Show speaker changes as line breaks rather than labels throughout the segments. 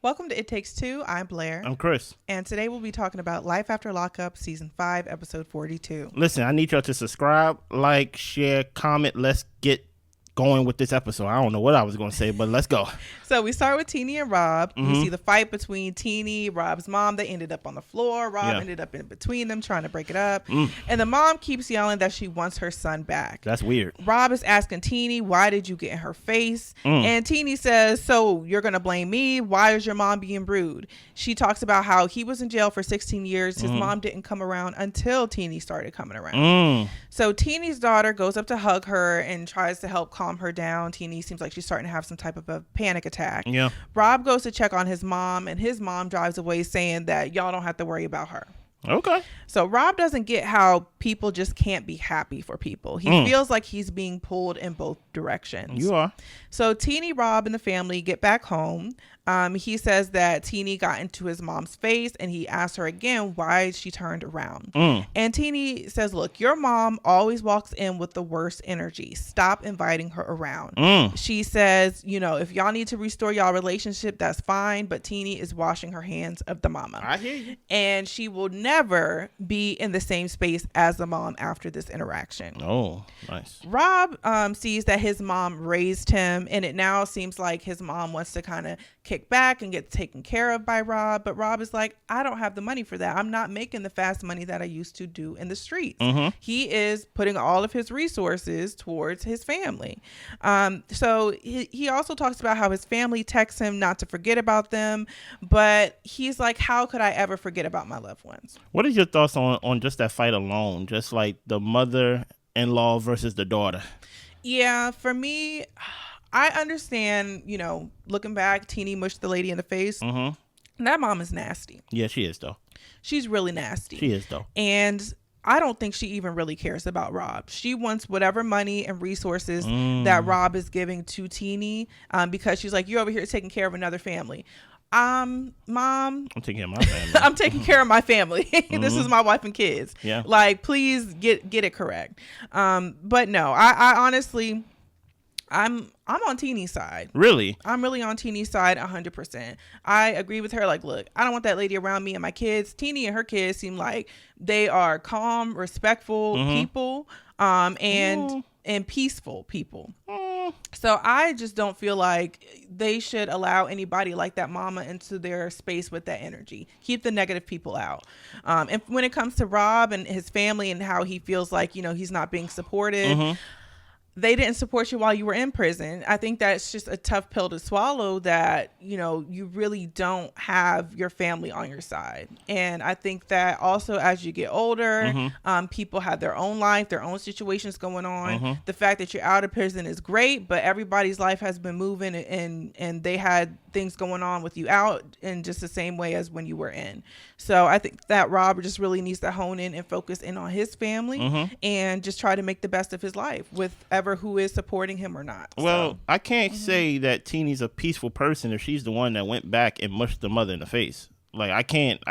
Welcome to It Takes Two. I'm Blair.
I'm Chris.
And today we'll be talking about Life After Lockup, Season 5, Episode 42.
Listen, I need y'all to subscribe, like, share, comment. Let's get going with this episode. I don't know what I was going to say, but let's go.
So we start with Teenie and Rob.
Mm-hmm.
We see the fight between Teenie, Rob's mom. They ended up on the floor. Rob ended up in between them trying to break it up. And the mom keeps yelling that she wants her son back.
That's weird.
Rob is asking Teenie, why did you get in her face? And Teenie says, so you're going to blame me? Why is your mom being rude? She talks about how he was in jail for 16 years. His mom didn't come around until Teenie started coming around. So Teenie's daughter goes up to hug her and tries to help calm her down. Teenie seems like she's starting to have some type of a panic attack.
Yeah.
Rob goes to check on his mom, and his mom drives away saying that y'all don't have to worry about her.
Okay.
So Rob doesn't get how people just can't be happy for people. He feels like he's being pulled in both directions.
You are. So
Teenie, Rob, and the family get back home. He says that Teenie got into his mom's face, and he asks her again why she turned around. And Teenie says, look, your mom always walks in with the worst energy. Stop inviting her around. She says, you know, if y'all need to restore y'all relationship, that's fine. But Teenie is washing her hands of the mama.
I hear you.
And she will never be in the same space as the mom after this interaction.
Oh, nice.
Rob sees that his mom raised him, and it now seems like his mom wants to kind of kick back and get taken care of by Rob. But Rob is like, I don't have the money for that. I'm not making the fast money that I used to do in the streets. He is putting all of his resources towards his family. So he also talks about how his family texts him not to forget about them. But he's like, how could I ever forget about my loved ones?
What is your thoughts on just that fight alone? Just like the mother-in-law versus the daughter.
Yeah, for me, I understand, you know, looking back, Teenie mushed the lady in the face. That mom is nasty.
Yeah, she is, though.
She's really nasty.
She is, though.
And I don't think she even really cares about Rob. She wants whatever money and resources that Rob is giving to Teenie because she's like, you're over here taking care of another family. Mom, I'm
taking care of my family.
I'm taking care of my family. This is my wife and kids.
Yeah.
Like, please get it correct. But no, I honestly, I'm on Teenie's side.
Really?
I'm really on Teenie's side 100%. I agree with her. Like, look, I don't want that lady around me and my kids. Teenie and her kids seem like they are calm, respectful people, and peaceful people. So I just don't feel like they should allow anybody like that mama into their space with that energy. Keep the negative people out. And when it comes to Rob and his family and how he feels like, you know, he's not being supported, they didn't support you while you were in prison. I think that's just a tough pill to swallow, that, you know, you really don't have your family on your side. And I think that also as you get older, people have their own life, their own situations going on. The fact that you're out of prison is great, but everybody's life has been moving, and they had things going on with you out in just the same way as when you were in. So I think that Rob just really needs to hone in and focus in on his family and just try to make the best of his life with ever who is supporting him or not.
Well,
so.
I can't say that Teenie's a peaceful person if she's the one that went back and mushed the mother in the face. Like, I can't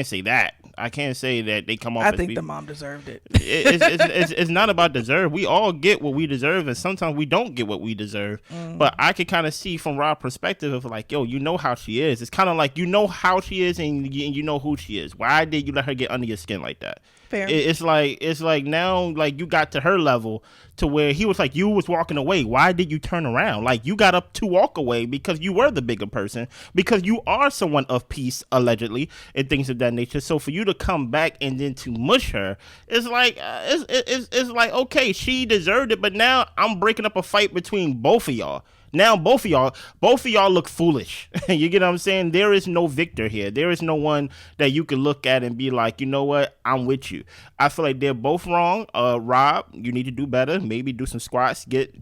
say that. I can't say that they come off.
I think the mom deserved it.
It's not about deserve. We all get what we deserve, and sometimes we don't get what we deserve. But I could kind of see from Rob's perspective of like, yo, you know how she is. It's kind of like, you know how she is, and you know who she is. Why did you let her get under your skin like that?
Fair.
It's like now, like, you got to her level to where he was like, you was walking away. Why did you turn around? Like, you got up to walk away because you were the bigger person, because you are someone of peace, allegedly, and things of that nature. So for you to come back and then to mush her, it's like, it's like, okay, she deserved it, but now I'm breaking up a fight between both of y'all. Now both of y'all look foolish. You get what I'm saying? There is no victor here. There is no one that you can look at and be like, you know what, I'm with you. I feel like they're both wrong. Rob, you need to do better. Maybe do some squats. Get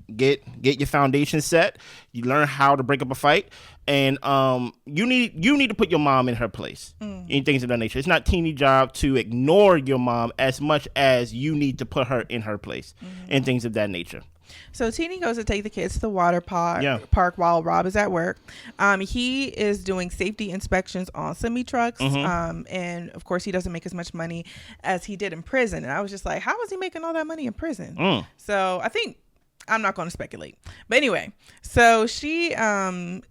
your foundation set. You learn how to break up a fight. And you need to put your mom in her place in things of that nature. It's not Teenie's job to ignore your mom as much as you need to put her in her place and things of that nature.
So Teenie goes to take the kids to the water park while Rob is at work. He is doing safety inspections on semi-trucks. And of course he doesn't make as much money as he did in prison. And I was just like, how is he making all that money in prison? So I think I'm not going to speculate. But anyway, so she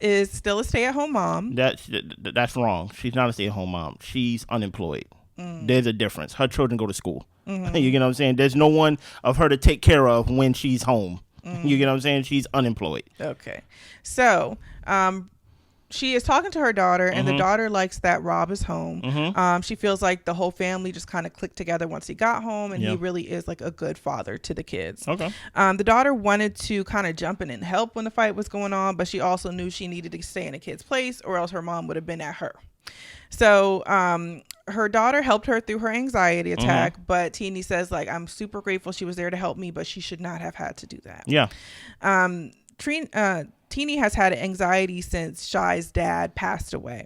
is still a stay-at-home mom.
That's wrong. She's not a stay-at-home mom. She's unemployed. There's a difference. Her children go to school. You get what I'm saying? There's no one of her to take care of when she's home. You get what I'm saying? She's unemployed.
Okay. So, she is talking to her daughter, and the daughter likes that Rob is home. She feels like the whole family just kind of clicked together once he got home, and he really is like a good father to the kids.
Okay.
The daughter wanted to kind of jump in and help when the fight was going on, but she also knew she needed to stay in a kid's place, or else her mom would have been at her. So her daughter helped her through her anxiety attack, but Teeny says, like, I'm super grateful she was there to help me, but she should not have had to do that.
Yeah.
Teeny has had anxiety since Shy's dad passed away.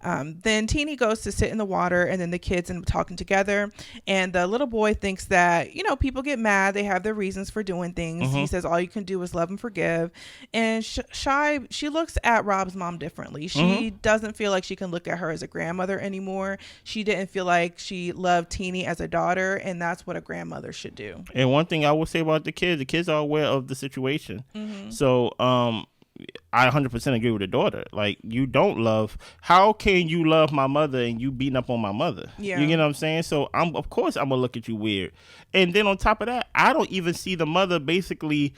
Then Teeny goes to sit in the water, and then the kids end up talking together. And the little boy thinks that, you know, people get mad. They have their reasons for doing things. He says all you can do is love and forgive. And Shy, she looks at Rob's mom differently. She doesn't feel like she can look at her as a grandmother anymore. She didn't feel like she loved Teeny as a daughter, and that's what a grandmother should do.
And one thing I will say about the kids are aware of the situation. So, I 100% agree with the daughter. Like, you don't love. How can you love my mother and you beating up on my mother?
Yeah.
You get what I'm saying? So of course I'm gonna look at you weird. And then on top of that, I don't even see the mother basically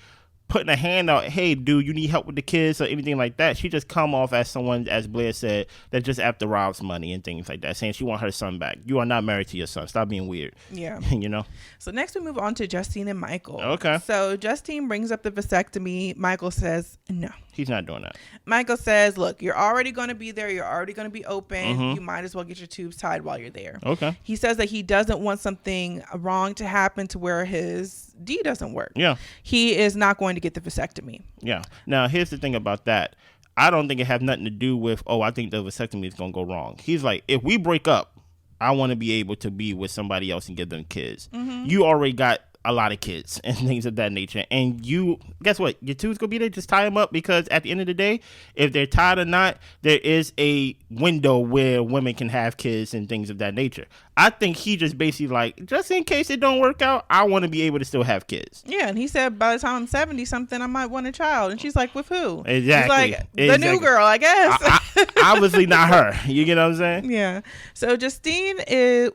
putting a hand out, hey dude, you need help with the kids or anything like that. She just come off as someone, as Blair said, that just after Rob's money and things like that, saying she want her son back. You are not married to your son. Stop being weird.
Yeah.
You know.
So next we move on to Justine and Michael.
Okay.
So Justine brings up the vasectomy. Michael says no.
He's not doing that.
Michael says, look, you're already going to be there. You're already going to be open. You might as well get your tubes tied while you're there.
Okay.
He says that he doesn't want something wrong to happen to where his D doesn't work.
Yeah.
He is not going to get the vasectomy.
Yeah. Now, here's the thing about that. I don't think it has nothing to do with, I think the vasectomy is going to go wrong. He's like, if we break up, I want to be able to be with somebody else and give them kids. You already got a lot of kids and things of that nature. And you, guess what? Your tubes gonna be there. Just tie them up, because at the end of the day, if they're tied or not, there is a window where women can have kids and things of that nature. I think he just basically like, just in case it don't work out, I want to be able to still have kids.
Yeah, and he said by the time I'm 70 something, I might want a child. And she's like, with who?
Exactly.
He's like, the new girl, I guess.
Obviously not her. You get what I'm saying?
Yeah. So Justine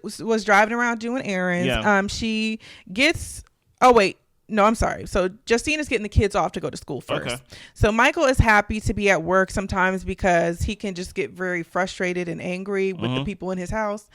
was driving around doing errands.
Yeah.
She gets. Oh wait. No, I'm sorry. So Justine is getting the kids off to go to school first.
Okay.
So Michael is happy to be at work sometimes because he can just get very frustrated and angry with the people in his house.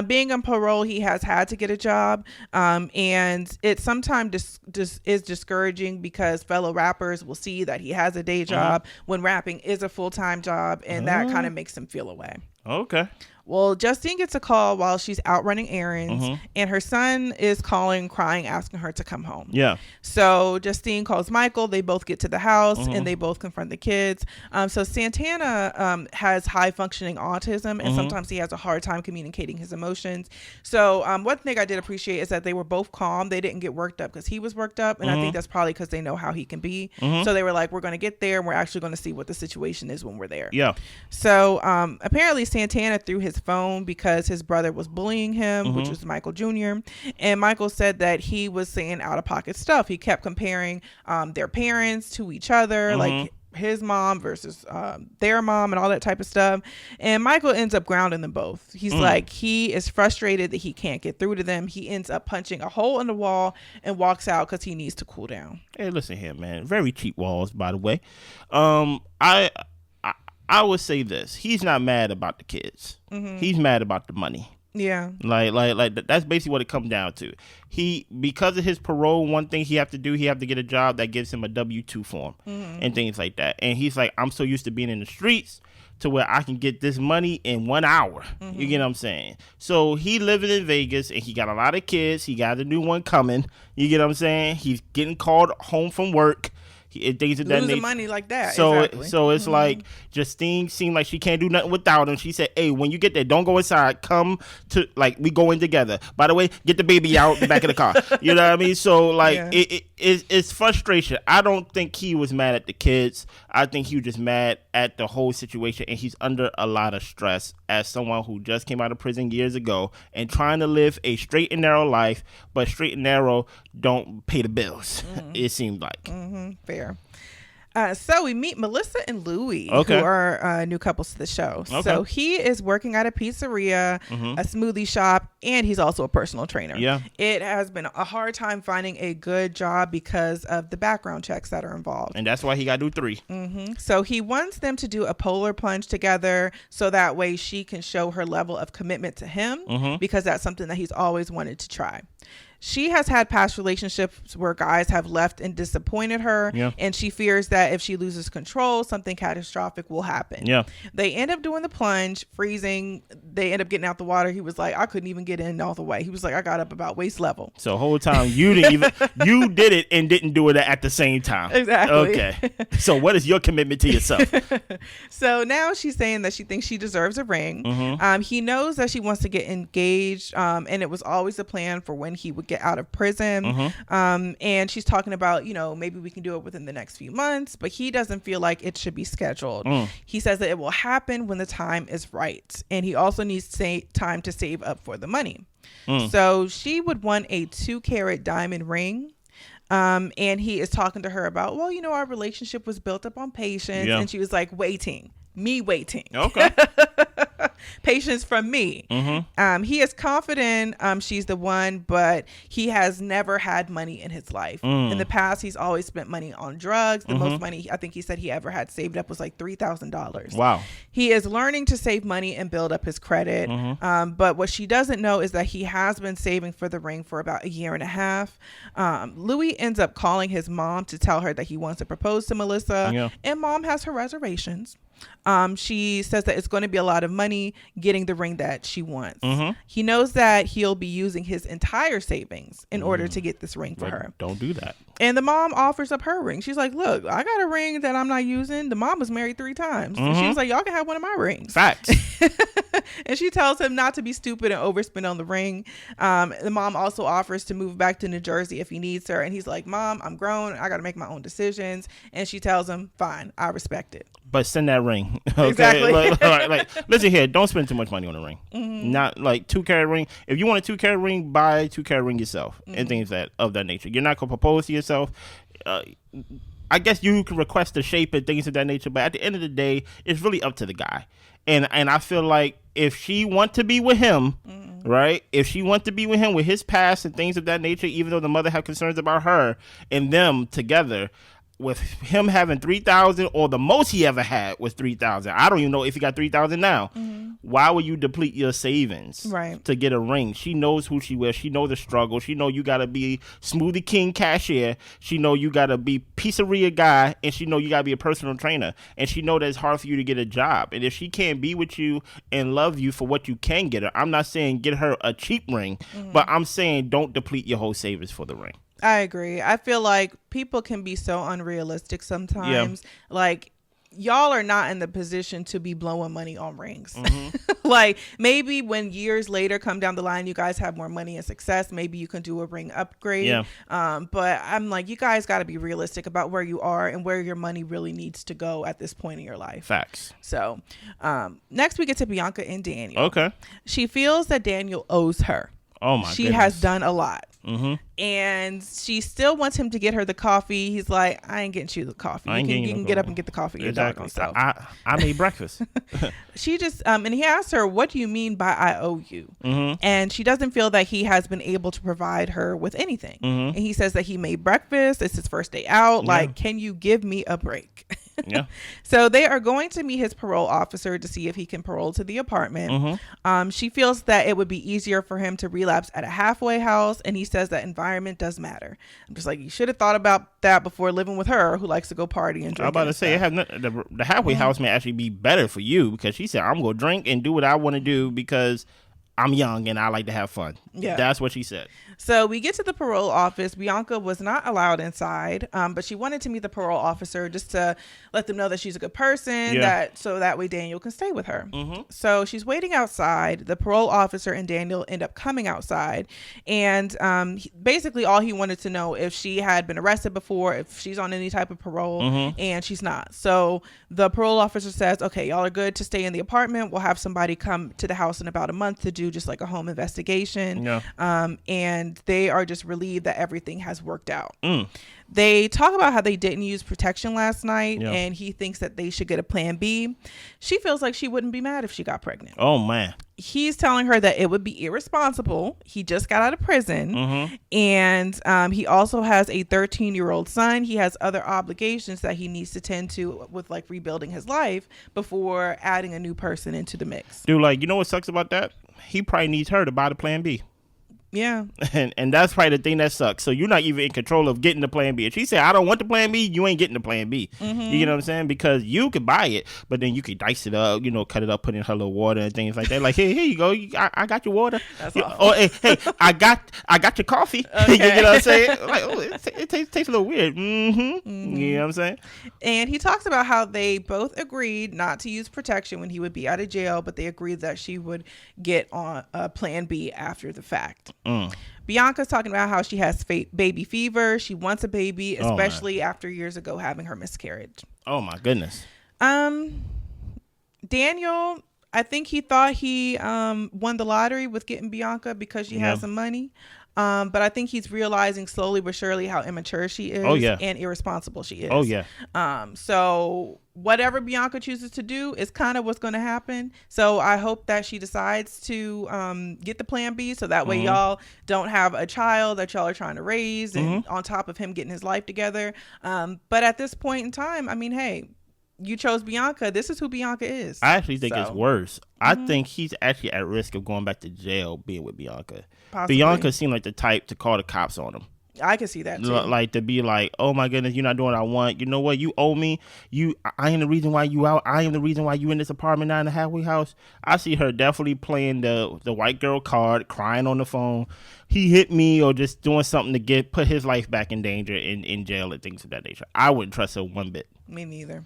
Being on parole, he has had to get a job. And it sometimes just is discouraging because fellow rappers will see that he has a day job when rapping is a full-time job. And that kind of makes him feel away.
Okay.
Well, Justine gets a call while she's out running errands, and her son is calling, crying, asking her to come home.
Yeah.
So Justine calls Michael. They both get to the house, and they both confront the kids. So Santana has high-functioning autism, and sometimes he has a hard time communicating his emotions. So one thing I did appreciate is that they were both calm. They didn't get worked up because he was worked up, and I think that's probably because they know how he can be. So they were like, we're going to get there, and we're actually going to see what the situation is when we're there.
Yeah.
So apparently Santana threw his phone because his brother was bullying him, which was Michael Jr. And Michael said that he was saying out-of-pocket stuff. He kept comparing their parents to each other, like his mom versus their mom and all that type of stuff. And Michael ends up grounding them both. He's like, he is frustrated that he can't get through to them. He ends up punching a hole in the wall and walks out because he needs to cool down.
Hey, listen here, man. Very cheap walls, by the way. I would say this. He's not mad about the kids. He's mad about the money.
Yeah.
Like that's basically what it comes down to. He, because of his parole, one thing he have to do, he have to get a job that gives him a W-2 form and things like that. And he's like, I'm so used to being in the streets to where I can get this money in 1 hour. You get what I'm saying? So he living in Vegas and he got a lot of kids. He got a new one coming. You get what I'm saying? He's getting called home from work. Things of that nature.
Losing money like that.
So,
exactly.
so it's like Justine seemed like she can't do nothing without him. She said, "Hey, when you get there, don't go inside. Come to we go in together. By the way, get the baby out the back of the car." You know what I mean? So like it's frustration. I don't think he was mad at the kids. I think he was just mad at the whole situation, and he's under a lot of stress as someone who just came out of prison years ago and trying to live a straight and narrow life, but straight and narrow don't pay the bills. It seems like.
Fair. So we meet Melissa and Louie,
Okay.
who are new couples to the show.
Okay.
So he is working at a pizzeria, a smoothie shop, and he's also a personal trainer.
Yeah.
It has been a hard time finding a good job because of the background checks that are involved.
And that's why he got to do 3.
So he wants them to do a polar plunge together so that way she can show her level of commitment to him because that's something that he's always wanted to try. She has had past relationships where guys have left and disappointed her, and she fears that if she loses control, something catastrophic will happen.
Yeah.
They end up doing the plunge, freezing. They end up getting out the water. He was like, I couldn't even get in all the way. He was like, I got up about waist level.
So the whole time you didn't even you did it and didn't do it at the same time.
Exactly.
Okay. So what is your commitment to yourself?
So now she's saying that she thinks she deserves a ring. He knows that she wants to get engaged, and it was always a plan for when he would get out of prison. And she's talking about, maybe we can do it within the next few months, but he doesn't feel like it should be scheduled. He says that it will happen when the time is right. And he also needs time to save up for the money. So she would want a 2-carat diamond ring. And he is talking to her about, our relationship was built up on patience. And she was like, waiting. Okay. Patience from me. He is confident she's the one, but he has never had money in his life. In the past, he's always spent money on drugs. The most money I think he said he ever had saved up was like $3,000.
Wow.
He is learning to save money and build up his credit. But what she doesn't know is that he has been saving for the ring for about 1.5 years. Louie ends up calling his mom to tell her that he wants to propose to Melissa, and mom has her reservations. She says that it's going to be a lot of money getting the ring that she wants. He knows that he'll be using his entire savings in order to get this ring for her.
Don't do that.
And the mom offers up her ring. She's like, look, I got a ring that I'm not using. The mom was married 3 times. And she was like, y'all can have one of my rings.
Facts.
And she tells him not to be stupid and overspend on the ring. The mom also offers to move back to New Jersey if he needs her. And he's like, Mom, I'm grown. I got to make my own decisions. And she tells him, fine, I respect it.
But send that ring. Okay?
Exactly.
like, listen here, don't spend too much money on a ring. Not like 2-carat ring. If you want a 2-carat ring, buy a 2-carat ring yourself and things of that nature. You're not gonna propose to yourself. I guess you can request the shape and things of that nature, but at the end of the day, it's really up to the guy. And I feel like if she want to be with him, right? If she want to be with him with his past and things of that nature, even though the mother have concerns about her and them together, with him having 3,000 or the most he ever had was 3,000. I don't even know if he got 3,000 now. Why would you deplete your savings to get a ring? She knows who she is. She knows the struggle. She know you got to be Smoothie King cashier. She know you got to be pizzeria guy, and she know you got to be a personal trainer. And she know that it's hard for you to get a job. And if she can't be with you and love you for what you can get her, I'm not saying get her a cheap ring, but I'm saying don't deplete your whole savings for the ring.
I agree. I feel like people can be so unrealistic sometimes. Like, y'all are not in the position to be blowing money on rings. Like, maybe when years later come down the line, you guys have more money and success, maybe you can do a ring upgrade. But I'm like, you guys got to be realistic about where you are and where your money really needs to go at this point in your life.
Facts.
So next we get to Bianca and Daniel.
Okay.
She feels that Daniel owes her.
Oh my
She
goodness.
has done a lot. And she still wants him to get her the coffee. He's like, I ain't getting you the coffee. You can get up and get the coffee your doggone self.
I made breakfast.
She just and he asked her, what do you mean by I owe you? And she doesn't feel that he has been able to provide her with anything. And he says that he made breakfast. It's his first day out. Like, can you give me a break? So they are going to meet his parole officer to see if he can parole to the apartment. She feels that it would be easier for him to relapse at a halfway house, and he says that environment does matter. I'm just like, you should have thought about that before living with her, who likes to go party and drink.
I'm about to say, the halfway house may actually be better for you, because she said, I'm going to drink and do what I want to do because I'm young and I like to have fun.
Yeah.
That's what she said.
So we get to the parole office. Bianca was not allowed inside, but she wanted to meet the parole officer just to let them know that she's a good person, so that way Daniel can stay with her. So she's waiting outside. The parole officer and Daniel end up coming outside, and basically all he wanted to know if she had been arrested before, if she's on any type of parole, and she's not. So the parole officer says, okay, y'all are good to stay in the apartment. We'll have somebody come to the house in about a month to do just like a home investigation. And they are just relieved that everything has worked out. They talk about how they didn't use protection last night, and he thinks that they should get a plan B. She feels like she wouldn't be mad if she got pregnant.
Oh, man.
He's telling her that it would be irresponsible. He just got out of prison, and he also has a 13-year-old son. He has other obligations that he needs to tend to with like rebuilding his life before adding a new person into the mix.
Dude, like, you know what sucks about that? He probably needs her to buy the plan B.
Yeah.
And that's probably the thing that sucks. So you're not even in control of getting the plan B. If she said, I don't want the plan B, you ain't getting the plan B. You know what I'm saying? Because you could buy it, but then you could dice it up, cut it up, put in her little water and things like that. Like, hey, here you go. I got your water.
That's
oh, hey, I got your coffee.
Okay.
You know what I'm saying? Like, oh, it tastes a little weird. You know what I'm saying?
And he talks about how they both agreed not to use protection when he would be out of jail, but they agreed that she would get on a plan B after the fact. Bianca's talking about how she has baby fever. She wants a baby, especially after years ago having her miscarriage.
Oh my goodness.
Daniel, I think he thought he won the lottery with getting Bianca because she has some money. But I think he's realizing slowly but surely how immature she is and irresponsible she is. So whatever Bianca chooses to do is kind of what's going to happen. So I hope that she decides to get the plan B so that way y'all don't have a child that y'all are trying to raise and on top of him getting his life together. But at this point in time, I mean, hey, you chose Bianca. This is who Bianca is.
I actually think it's worse. I think he's actually at risk of going back to jail being with Bianca.
Possibly.
Bianca seemed like the type to call the cops on him.
I can see that too.
Like to be like, oh my goodness, you're not doing what I want. You know what? You owe me. I am the reason why you out. I am the reason why you in this apartment now in the halfway house. I see her definitely playing the white girl card, crying on the phone. He hit me or just doing something to put his life back in danger in jail and things of that nature. I wouldn't trust her one bit.
Me neither.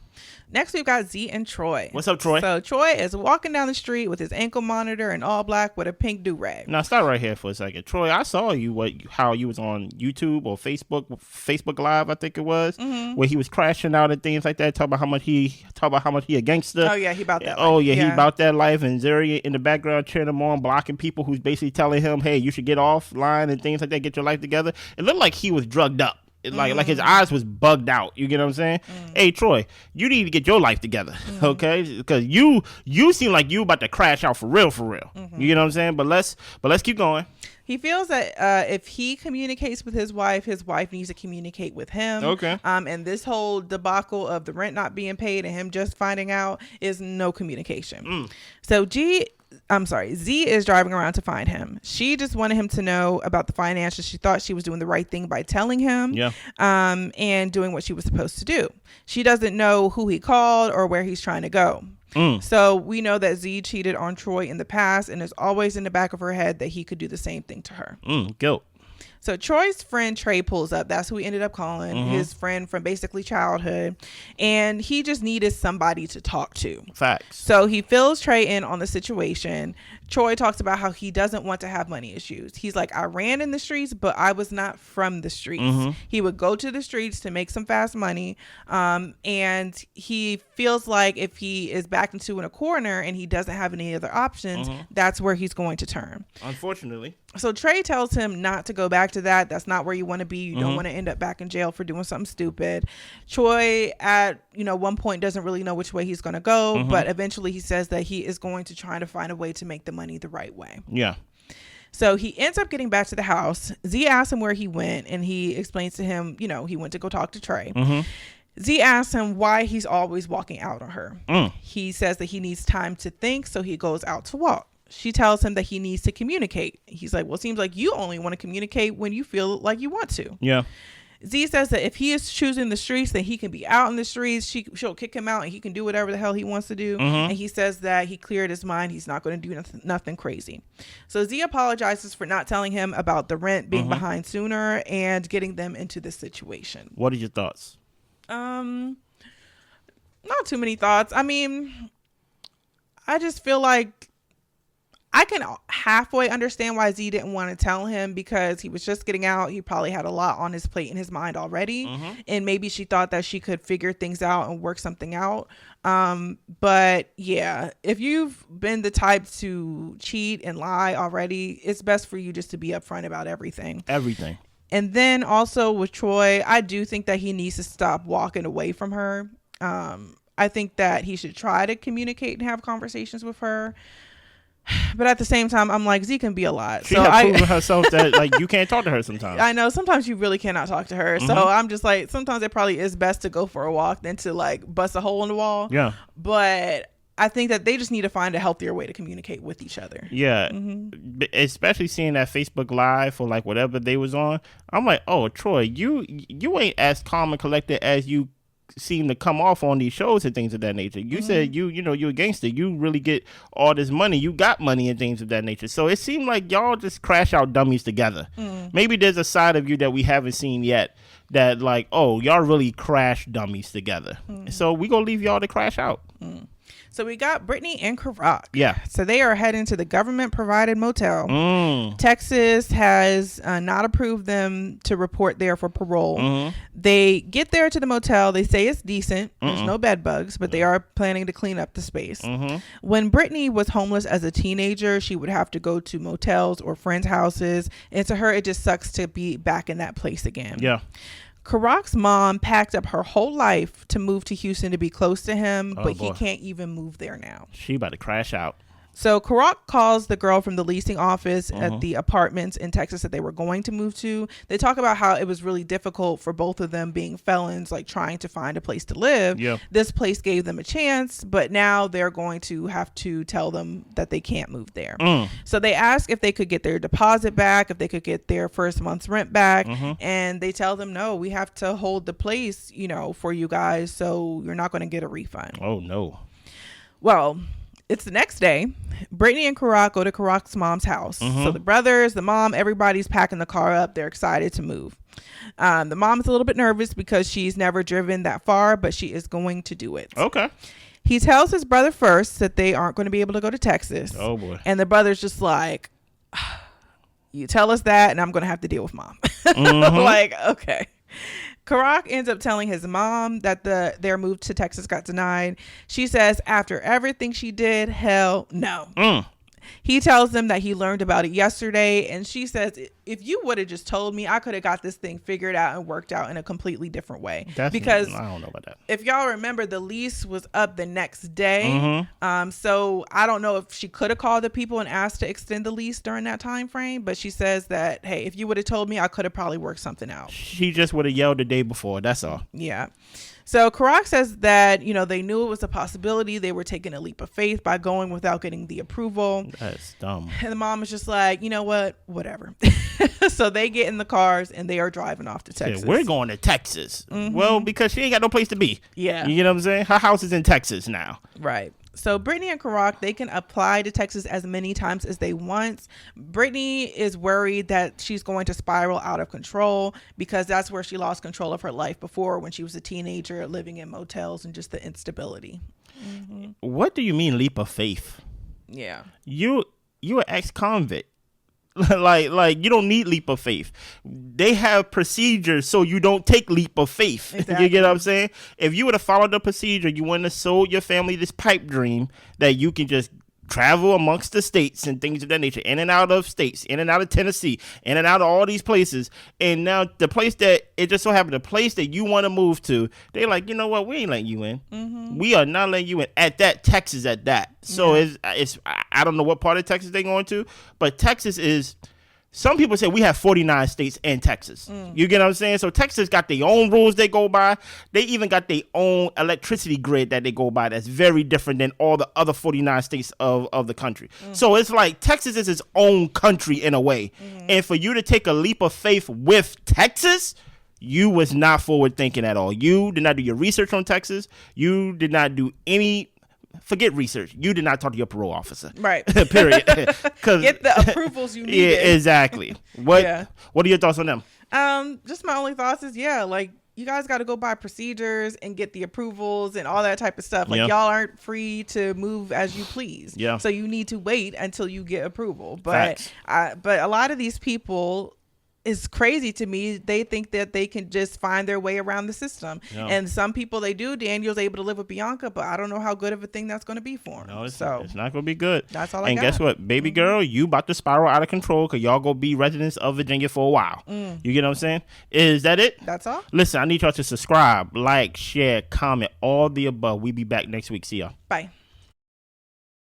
Next, we've got Z and Troy.
What's up, Troy?
So Troy is walking down the street with his ankle monitor and all black with a pink do-rag.
Now, stop right here for a second. Troy, I saw how you was on YouTube or Facebook Live, I think it was, where he was crashing out and things like that, talk about how much he a gangster.
Oh, yeah, he about that life.
Oh, yeah, he about that life. And Zuri in the background cheering him on, blocking people who's basically telling him, hey, you should get offline and things like that, get your life together. It looked like he was drugged up. Like his eyes was bugged out. You get what I'm saying? Hey, Troy, you need to get your life together, okay? Because you seem like you about to crash out for real. You get what I'm saying? But let's keep going.
He feels that if he communicates with his wife needs to communicate with him.
Okay.
And this whole debacle of the rent not being paid and him just finding out is no communication. So Z is driving around to find him. She just wanted him to know about the finances. She thought she was doing the right thing by telling him and doing what she was supposed to do. She doesn't know who he called or where he's trying to go. So we know that Z cheated on Troy in the past and is always in the back of her head that he could do the same thing to her.
Guilt.
So Troy's friend Trey pulls up. That's who he ended up calling, his friend from basically childhood. And he just needed somebody to talk to.
Facts.
So he fills Trey in on the situation. Troy talks about how he doesn't want to have money issues. He's like, I ran in the streets, but I was not from the streets. He would go to the streets to make some fast money. And he feels like if he is backed into in a corner and he doesn't have any other options, that's where he's going to turn.
Unfortunately.
So Trey tells him not to go back to that. That's not where you want to be. You don't want to end up back in jail for doing something stupid. Troy at one point doesn't really know which way he's going to go, but eventually he says that he is going to try to find a way to make the money the right way.
Yeah.
So he ends up getting back to the house. Z asks him where he went, and he explains to him, he went to go talk to Trey. Z asks him why he's always walking out on her. He says that he needs time to think, so he goes out to walk. She tells him that he needs to communicate. He's like, well, it seems like you only want to communicate when you feel like you want to.
Yeah.
Z says that if he is choosing the streets, then he can be out in the streets. She'll kick him out and he can do whatever the hell he wants to do. And he says that he cleared his mind. He's not going to do nothing crazy. So Z apologizes for not telling him about the rent being behind sooner and getting them into this situation.
What are your thoughts?
Not too many thoughts. I mean, I just feel like I can halfway understand why Z didn't want to tell him, because he was just getting out. He probably had a lot on his plate in his mind already. And maybe she thought that she could figure things out and work something out. But yeah, if you've been the type to cheat and lie already, it's best for you just to be upfront about everything. And then also with Troy, I do think that he needs to stop walking away from her. I think that he should try to communicate and have conversations with her. But at the same time, I'm like, Z can be a lot.
She has proven herself that like you can't talk to her sometimes.
I know sometimes you really cannot talk to her. So I'm just like, sometimes it probably is best to go for a walk than to like bust a hole in the wall.
Yeah.
But I think that they just need to find a healthier way to communicate with each other.
Yeah. Especially seeing that Facebook Live or like whatever they was on. I'm like, oh, Troy, you ain't as calm and collected as you seem to come off on these shows and things of that nature. You said you're a gangster. You really get all this money. You got money and things of that nature. So it seemed like y'all just crash out dummies together. Maybe there's a side of you that we haven't seen yet that like, oh, y'all really crash dummies together. So we gonna leave y'all to crash out.
So we got Britney and Kerok.
Yeah.
So they are heading to the government-provided motel. Texas has not approved them to report there for parole. They get there to the motel. They say it's decent. There's no bed bugs, but they are planning to clean up the space. When Britney was homeless as a teenager, she would have to go to motels or friends' houses. And to her, it just sucks to be back in that place again.
Yeah.
Kerok's mom packed up her whole life to move to Houston to be close to him, but he can't even move there now.
She about to crash out.
So Kerok calls the girl from the leasing office at the apartments in Texas that they were going to move to. They talk about how it was really difficult for both of them being felons, like trying to find a place to live.
Yeah.
This place gave them a chance, but now they're going to have to tell them that they can't move there. So they ask if they could get their deposit back, if they could get their first month's rent back. And they tell them, no, we have to hold the place, for you guys. So you're not going to get a refund.
Oh, no.
Well, it's the next day. Britney and Kerok go to Kerok's mom's house. So the brothers, the mom, everybody's packing the car up. They're excited to move. The mom is a little bit nervous because she's never driven that far, but she is going to do it.
Okay.
He tells his brother first that they aren't going to be able to go to Texas.
Oh, boy.
And the brother's just like, you tell us that and I'm going to have to deal with mom. Like, okay. Kerok ends up telling his mom that their move to Texas got denied. She says after everything she did, hell no. He tells them that he learned about it yesterday, and she says, if you would have just told me, I could have got this thing figured out and worked out in a completely different way. Because
I don't know about that.
If y'all remember, the lease was up the next day. So I don't know if she could have called the people and asked to extend the lease during that time frame, but she says that, hey, if you would have told me, I could have probably worked something out.
She just would have yelled the day before. That's all.
Yeah. So Kerok says that, they knew it was a possibility. They were taking a leap of faith by going without getting the approval.
That's dumb.
And the mom is just like, you know what? Whatever. So they get in the cars and they are driving off to Texas.
Yeah, we're going to Texas. Well, because she ain't got no place to be.
Yeah.
You know what I'm saying? Her house is in Texas now.
Right. So Britney and Kerok, they can apply to Texas as many times as they want. Britney is worried that she's going to spiral out of control because that's where she lost control of her life before when she was a teenager living in motels and just the instability.
What do you mean leap of faith?
Yeah.
You an ex-convict. like you don't need leap of faith. They have procedures so you don't take leap of faith. Exactly. You get what I'm saying? If you would have followed the procedure, you wouldn't have sold your family this pipe dream that you can just travel amongst the states and things of that nature, in and out of states, in and out of Tennessee, in and out of all these places. And now the place that it just so happened, the place that you want to move to, they're like, you know what, we ain't letting you in. We are not letting you in at that Texas at that. So it's I don't know what part of Texas they're going to, but Texas is. Some people say we have 49 states and Texas. You get what I'm saying? So Texas got their own rules they go by. They even got their own electricity grid that they go by that's very different than all the other 49 states of the country. So it's like Texas is its own country in a way. And for you to take a leap of faith with Texas, You was not forward thinking at all. You did not do your research on Texas. You did not do any. Forget research. You did not talk to your parole officer.
Right.
Period.
Get the approvals you need.
Yeah, exactly. What are your thoughts on them?
Just my only thoughts is like you guys got to go by procedures and get the approvals and all that type of stuff. Like y'all aren't free to move as you please. Yeah. So you need to wait until you get approval. But but a lot of these people, it's crazy to me. They think that they can just find their way around the system. Yeah. And some people they do. Daniel's able to live with Bianca, but I don't know how good of a thing that's going to be for him.
No, it's not going to be good.
That's all I got.
And guess what? Baby girl, you about to spiral out of control because y'all going to be residents of Virginia for a while. You get what I'm saying? Is that it?
That's all.
Listen, I need y'all to subscribe, like, share, comment, all the above. We be back next week. See y'all.
Bye.